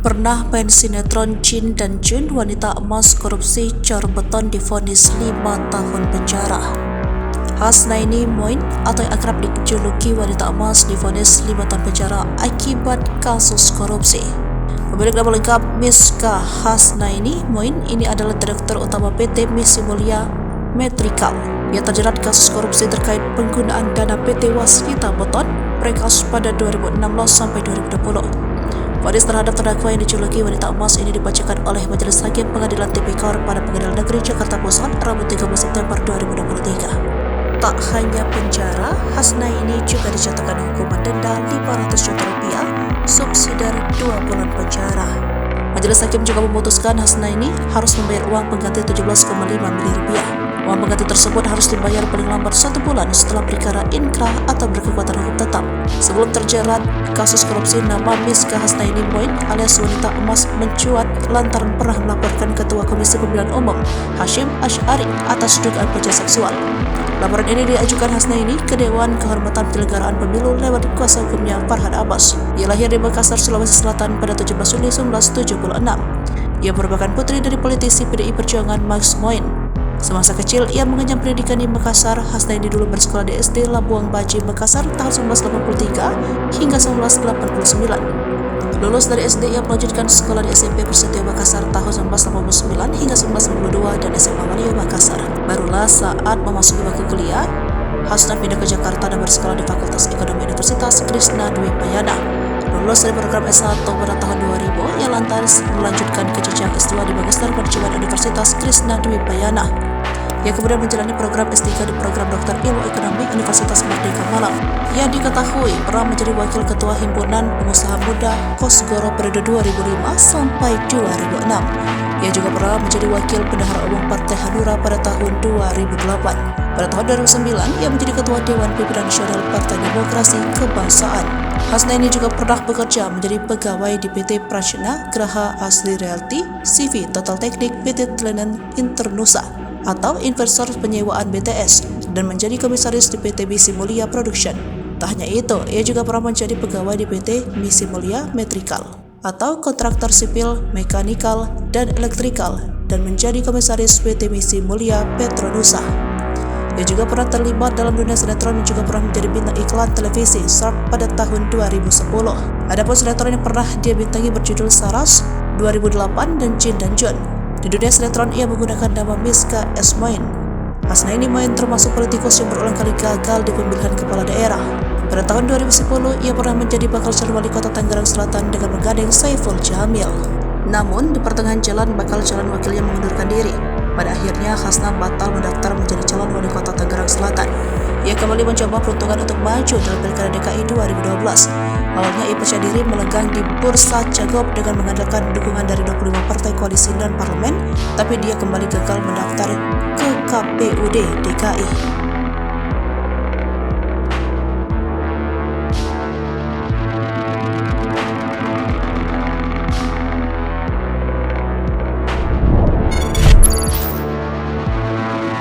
Pernah main sinetron Jin dan Jun, wanita emas korupsi cor beton divonis 5 tahun penjara. Hasnaini Moin atau yang akrab dijuluki wanita emas divonis 5 tahun penjara akibat kasus korupsi. Pemilik nama lengkap Miska Hasnaini Moin ini adalah Direktur Utama PT Misi Mulia Metrikal yang terjerat kasus korupsi terkait penggunaan dana PT Waskita Beton Precast pada 2016 sampai 2020. Vonis terhadap terdakwa yang dijuluki wanita emas ini dibacakan oleh Majelis Hakim Pengadilan Tipikor pada Pengadilan Negeri Jakarta Pusat Rabu 13 September 2023. Tak hanya penjara, Hasnaini juga dijatuhkan hukuman denda Rp500 juta, subsidiar 2 bulan penjara. Majelis Hakim juga memutuskan Hasnaini harus membayar uang pengganti Rp17,5 miliar. Uang pengganti tersebut harus dibayar paling lambat 1 bulan setelah perkara inkrah atau berkekuatan hukum tetap. Sebelum terjerat kasus korupsi, nama Miska Hasnaini Moin alias wanita emas mencuat lantaran pernah melaporkan Ketua Komisi Pemilihan Umum Hashim Asy'ari atas dugaan pelecehan seksual. Laporan ini diajukan Hasnaini ke Dewan Kehormatan Penyelenggaraan Pemilu lewat kuasa hukumnya Farhad Abbas. Ia lahir di Makassar, Sulawesi Selatan pada 17 Juli 1976. Ia merupakan putri dari politisi PDI Perjuangan Max Moin. Semasa kecil, ia mengenyam pendidikan di Makassar. Hasnaini dulu bersekolah di SD Labuang Baji, Makassar tahun 1983 hingga 1989. Lulus dari SD, ia melanjutkan sekolah di SMP Prasetyo Makassar tahun 1989 hingga 1992 dan SMA Manio Makassar. Barulah saat memasuki bangku kuliah, Hasna pindah ke Jakarta dan bersekolah di Fakultas Ekonomi Universitas Krishna Dwi Payana. Lulus dari program S1 pada tahun 2000, ia lantas melanjutkan ke jenjang S2 di Magister Manajemen Universitas Krishna Dwi Payana. Ia kemudian menjalani program S3 di program Doktor Ilmu Ekonomi Universitas Merdeka Malang. Ia diketahui pernah menjadi Wakil Ketua Himpunan Pengusaha Muda Kosgoro periode 2005 sampai 2006. Ia juga pernah menjadi Wakil Bendahara Umum Partai Hanura pada tahun 2008. Pada tahun 2009, ia menjadi Ketua Dewan Pimpinan Nasional Partai Demokrasi Kebangsaan. Hasnaini juga pernah bekerja menjadi pegawai di PT Prajna Graha Asri Realty, CV Total Teknik PT Tlenan Internusa atau investor penyewaan BTS, dan menjadi komisaris di PT Misi Mulia Production. Tak hanya itu, ia juga pernah menjadi pegawai di PT Misi Mulia Metrikal atau kontraktor sipil, mekanikal, dan elektrikal, dan menjadi komisaris PT Misi Mulia Petronusa. Ia juga pernah terlibat dalam dunia sinetron dan juga pernah menjadi bintang iklan televisi Shark pada tahun 2010. Adapun sinetron yang pernah dia bintangi berjudul Saras 2008 dan Jin dan Jun. Di dunia sinetron, ia menggunakan nama Miska S. Moin. Hasnaini Moin termasuk politikus yang berulang kali gagal di pemilihan kepala daerah. Pada tahun 2010, ia pernah menjadi bakal calon wali kota Tangerang Selatan dengan menggandeng Saiful Jamil. Namun, di pertengahan jalan, bakal calon wakilnya mengundurkan diri. Pada akhirnya, Hasna batal mendaftar menjadi calon wali kota Tangerang Selatan. Ia kembali mencoba peruntungan untuk maju dalam Pilkada DKI 2012. Awalnya ia percaya diri melenggang di bursa Cagup dengan mengandalkan dukungan dari 25 partai koalisi dan parlemen, tapi dia kembali gagal mendaftar ke KPUD DKI.